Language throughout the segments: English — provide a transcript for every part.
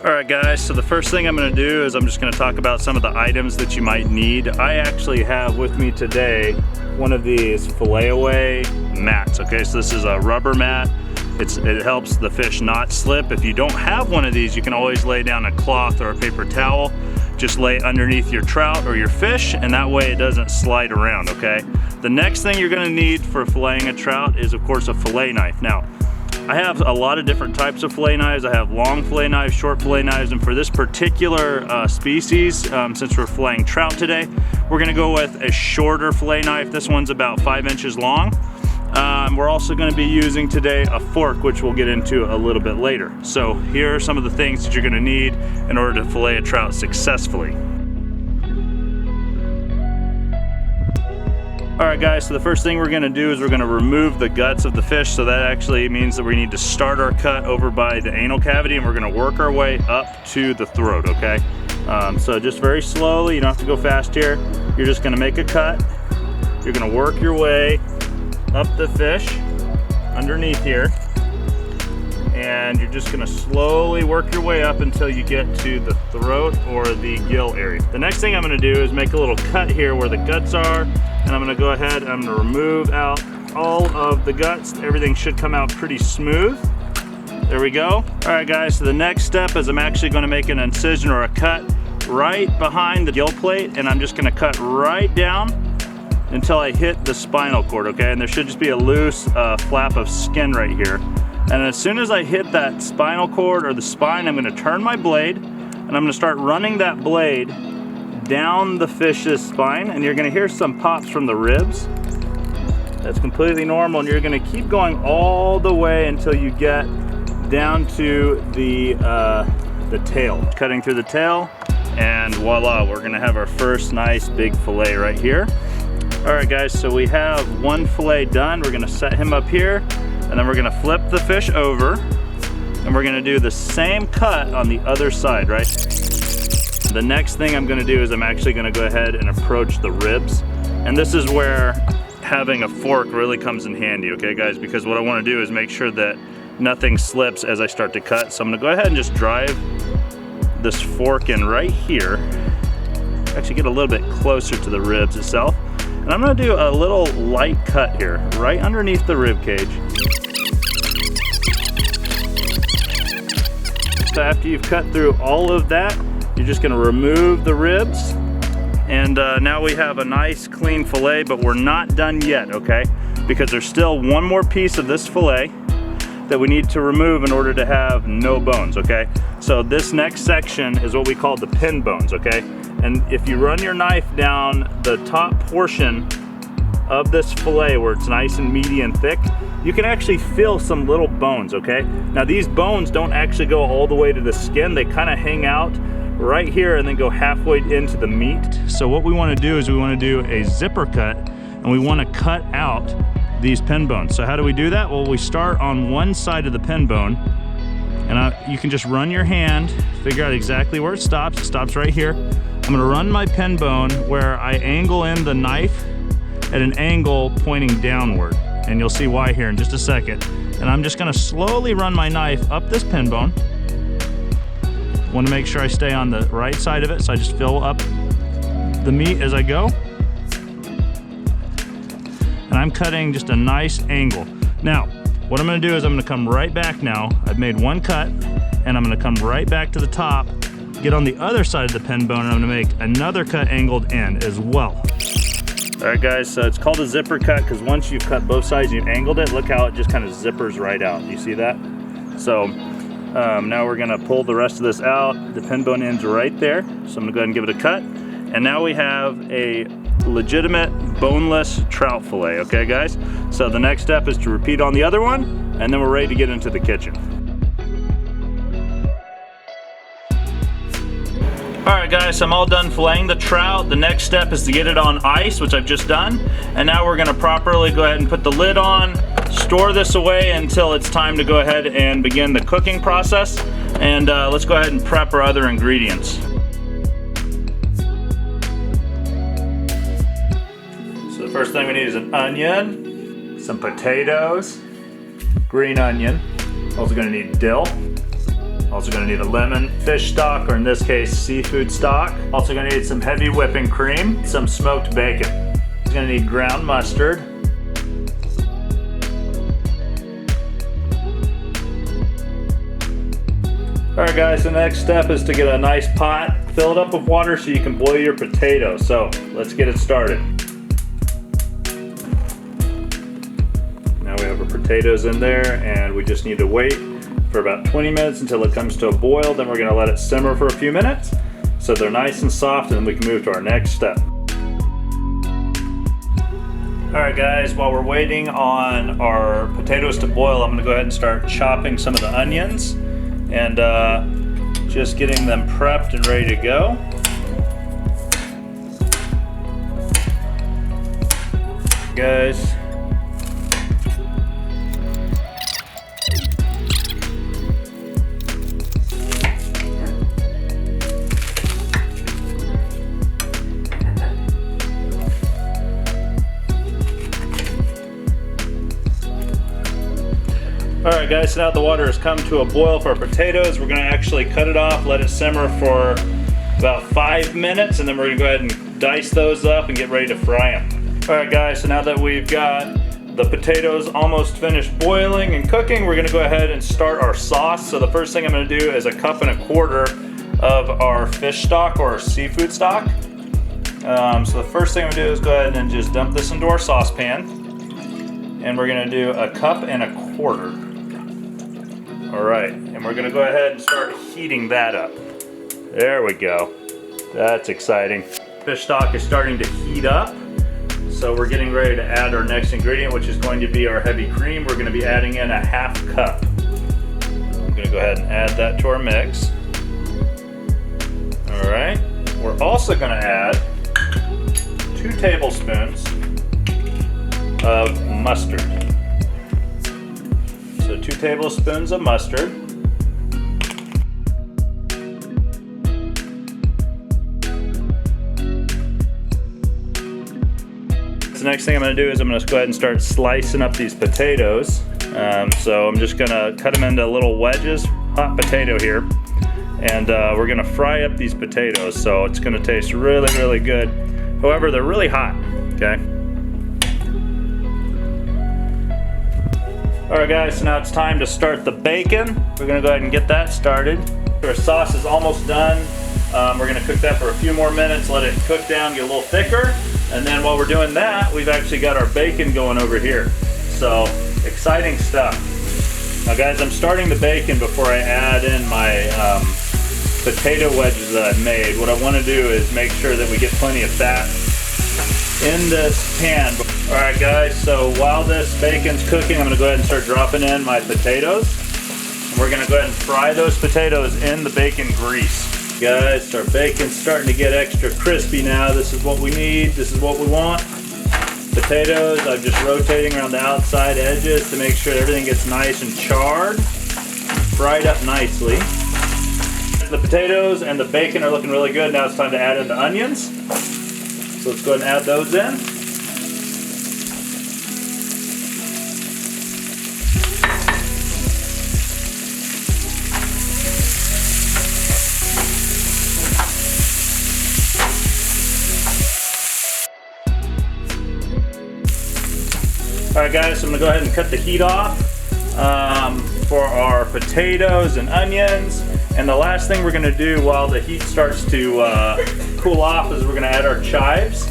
Alright guys, so the first thing I'm going to do is I'm just going to talk about some of the items that you might need. I actually have with me today one of these fillet away mats, okay? So this is a rubber mat. It helps the fish not slip. If you don't have one of these, you can always lay down a cloth or a paper towel. Just lay underneath your trout or your fish, and that way it doesn't slide around, okay? The next thing you're going to need for filleting a trout is, of course, a fillet knife. Now, I have a lot of different types of fillet knives. I have long fillet knives, short fillet knives, and for this particular species, since we're filleting trout today, we're gonna go with a shorter fillet knife. This one's about 5 inches long. We're also gonna be using today a fork, which we'll get into a little bit later. So here are some of the things that you're gonna need in order to fillet a trout successfully. Alright guys, so the first thing we're going to do is we're going to remove the guts of the fish. So that actually means that we need to start our cut over by the anal cavity, and we're going to work our way up to the throat, okay? So just very slowly, you don't have to go fast here. You're just going to make a cut. You're going to work your way up the fish underneath here. And you're just going to slowly work your way up until you get to the throat or the gill area. The next thing I'm going to do is make a little cut here where the guts are, and I'm going to go ahead and I'm going to remove out all of the guts. Everything should come out pretty smooth. There we go. All right guys, so the next step is I'm actually going to make an incision or a cut right behind the gill plate, and I'm just going to cut right down until I hit the spinal cord, okay? And there should just be a loose flap of skin right here. And as soon as I hit that spinal cord or the spine, I'm going to turn my blade, and I'm going to start running that blade down the fish's spine, and you're going to hear some pops from the ribs. That's completely normal, and you're going to keep going all the way until you get down to the tail. Cutting through the tail, and voila, we're going to have our first nice big fillet right here. All right guys, so we have one fillet done. We're going to set him up here, and then we're going to flip the fish over, and we're going to do the same cut on the other side, right? The next thing I'm going to do is I'm actually going to go ahead and approach the ribs, and this is where having a fork really comes in handy, okay guys, because what I want to do is make sure that nothing slips as I start to cut. So I'm going to go ahead and just drive this fork in right here, actually get a little bit closer to the ribs itself, and I'm going to do a little light cut here right underneath the rib cage. So after you've cut through all of that, you're just going to remove the ribs, and now we have a nice clean fillet, but we're not done yet, okay? Because there's still one more piece of this fillet that we need to remove in order to have no bones, okay? So this next section is what we call the pin bones, okay? And if you run your knife down the top portion of this fillet where it's nice and meaty and thick, you can actually feel some little bones, okay? Now these bones don't actually go all the way to the skin. They kind of hang out right here and then go halfway into the meat. So what we want to do is we want to do a zipper cut, and we want to cut out these pin bones. So how do we do that? Well, we start on one side of the pin bone, and you can just run your hand, figure out exactly where it stops. It stops right here. I'm going to run my pin bone where I angle in the knife at an angle pointing downward, and you'll see why here in just a second. And I'm just going to slowly run my knife up this pin bone. Want to make sure I stay on the right side of it, so I just fill up the meat as I go. And I'm cutting just a nice angle. Now, what I'm going to do is I'm going to come right back now. I've made one cut, and I'm going to come right back to the top, get on the other side of the pin bone, and I'm going to make another cut angled in as well. All right guys, so it's called a zipper cut because once you've cut both sides and you've angled it, look how it just kind of zippers right out. Do you see that? So now we're gonna pull the rest of this out. The pin bone ends right there. So I'm gonna go ahead and give it a cut. And now we have a legitimate boneless trout fillet, okay guys? So the next step is to repeat on the other one, and then we're ready to get into the kitchen. Alright guys, I'm all done filleting the trout. The next step is to get it on ice, which I've just done. And now we're gonna properly go ahead and put the lid on, store this away until it's time to go ahead and begin the cooking process. And let's go ahead and prep our other ingredients. So the first thing we need is an onion, some potatoes, green onion. Also gonna need dill, Also gonna need a lemon, fish stock, or in this case, seafood stock. Also gonna need some heavy whipping cream, some smoked bacon. Gonna need ground mustard. Alright guys, the next step is to get a nice pot filled up with water so you can boil your potatoes. So let's get it started. Now we have our potatoes in there and we just need to wait for about 20 minutes until it comes to a boil. Then we're going to let it simmer for a few minutes so they're nice and soft, and then we can move to our next step. Alright guys, while we're waiting on our potatoes to boil, I'm going to go ahead and start chopping some of the onions and just getting them prepped and ready to go. Guys, alright guys, so now the water has come to a boil for our potatoes. We're going to actually cut it off, let it simmer for about 5 minutes, and then we're going to go ahead and dice those up and get ready to fry them. Alright guys, so now that we've got the potatoes almost finished boiling and cooking, we're going to go ahead and start our sauce. So the first thing I'm going to do is 1.25 cups of our fish stock or seafood stock. So the first thing I'm going to do is go ahead and just dump this into our saucepan. And we're going to do 1.25 cups. Alright, and we're going to go ahead and start heating that up. There we go. That's exciting. Fish stock is starting to heat up. So we're getting ready to add our next ingredient, which is going to be our heavy cream. We're going to be adding in 1/2 cup. I'm going to go ahead and add that to our mix. Alright, we're also going to add 2 tablespoons of mustard. So 2 tablespoons of mustard. The next thing I'm going to do is I'm going to go ahead and start slicing up these potatoes. So I'm just going to cut them into little wedges, hot potato here, and we're going to fry up these potatoes. So it's going to taste really, really good. However, they're really hot, okay? Alright guys, so now it's time to start the bacon. We're going to go ahead and get that started. Our sauce is almost done. We're going to cook that for a few more minutes, let it cook down, get a little thicker. And then while we're doing that, we've actually got our bacon going over here. So, exciting stuff. Now guys, I'm starting the bacon before I add in my potato wedges that I've made. What I want to do is make sure that we get plenty of fat in this pan. Alright guys, so while this bacon's cooking, I'm going to go ahead and start dropping in my potatoes. And we're going to go ahead and fry those potatoes in the bacon grease. Guys, our bacon's starting to get extra crispy now. This is what we need, this is what we want. Potatoes, I'm just rotating around the outside edges to make sure everything gets nice and charred, fried up nicely. The potatoes and the bacon are looking really good. Now it's time to add in the onions. So let's go ahead and add those in. Alright guys, so I'm going to go ahead and cut the heat off for our potatoes and onions. And the last thing we're going to do while the heat starts to cool off is we're going to add our chives.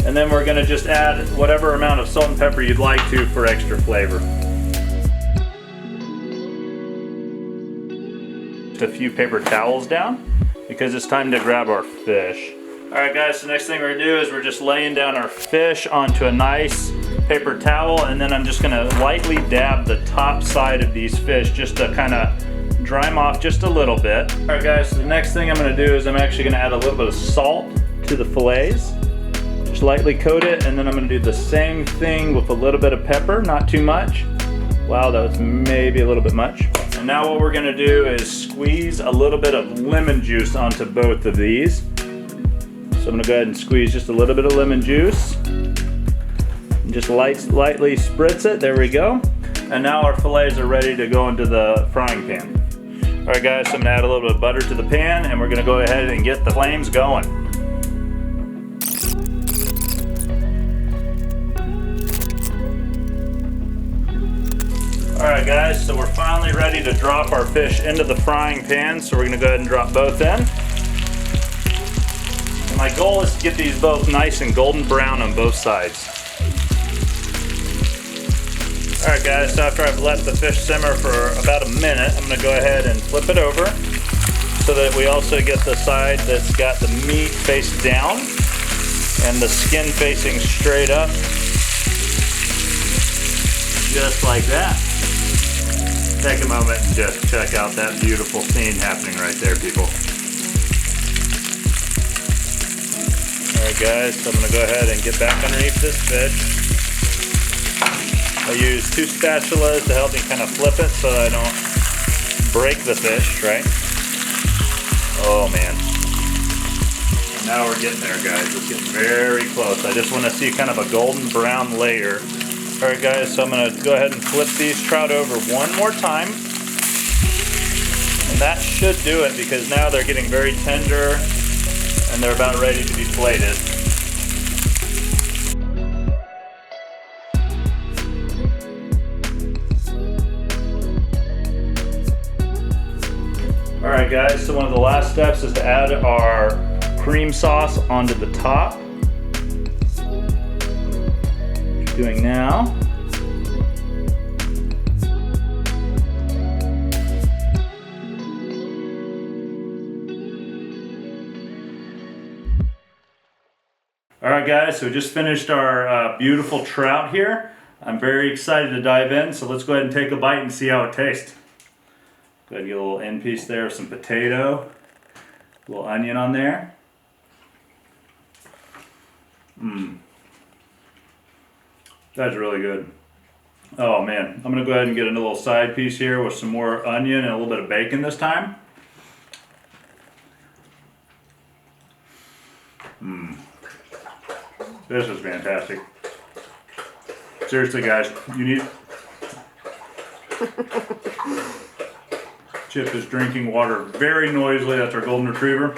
And then we're going to just add whatever amount of salt and pepper you'd like to for extra flavor. Just a few paper towels down because it's time to grab our fish. Alright guys, so the next thing we're going to do is we're just laying down our fish onto a nice paper towel, and then I'm just going to lightly dab the top side of these fish just to kind of dry them off just a little bit. Alright guys, so the next thing I'm going to do is I'm actually going to add a little bit of salt to the fillets. Just lightly coat it, and then I'm going to do the same thing with a little bit of pepper, not too much. Wow, that was maybe a little bit much. And now what we're going to do is squeeze a little bit of lemon juice onto both of these. So I'm going to go ahead and squeeze just a little bit of lemon juice. And just lightly spritz it. There we go. And now our fillets are ready to go into the frying pan. All right guys, so I'm gonna add a little bit of butter to the pan and we're gonna go ahead and get the flames going. All right guys, so we're finally ready to drop our fish into the frying pan. So we're gonna go ahead and drop both in. And my goal is to get these both nice and golden brown on both sides. All right guys, so after I've let the fish simmer for about a minute, I'm gonna go ahead and flip it over so that we also get the side that's got the meat face down and the skin facing straight up. Just like that. Take a moment and just check out that beautiful scene happening right there, people. All right guys, so I'm gonna go ahead and get back underneath this fish. I use 2 spatulas to help me kind of flip it so that I don't break the fish, right? Oh man. Now we're getting there guys, it's getting very close. I just want to see kind of a golden brown layer. All right guys, so I'm going to go ahead and flip these trout over one more time. And that should do it because now they're getting very tender and they're about ready to be plated. All right guys, so one of the last steps is to add our cream sauce onto the top. What you're doing now. All right guys, so we just finished our beautiful trout here. I'm very excited to dive in, so let's go ahead and take a bite and see how it tastes. Go ahead and get a little end piece there of some potato, a little onion on there. That's really good. Oh man, I'm gonna go ahead and get a little side piece here with some more onion and a little bit of bacon this time. This is fantastic. Seriously guys, you need... Chip is drinking water very noisily. That's our golden retriever.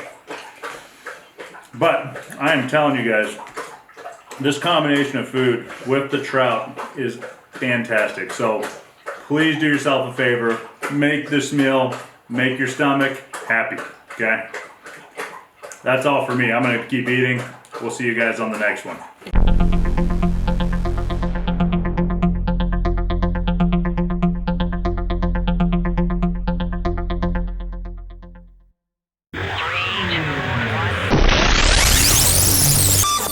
But I am telling you guys, this combination of food with the trout is fantastic. So please do yourself a favor, make this meal, make your stomach happy, okay? That's all for me. I'm gonna keep eating. We'll see you guys on the next one.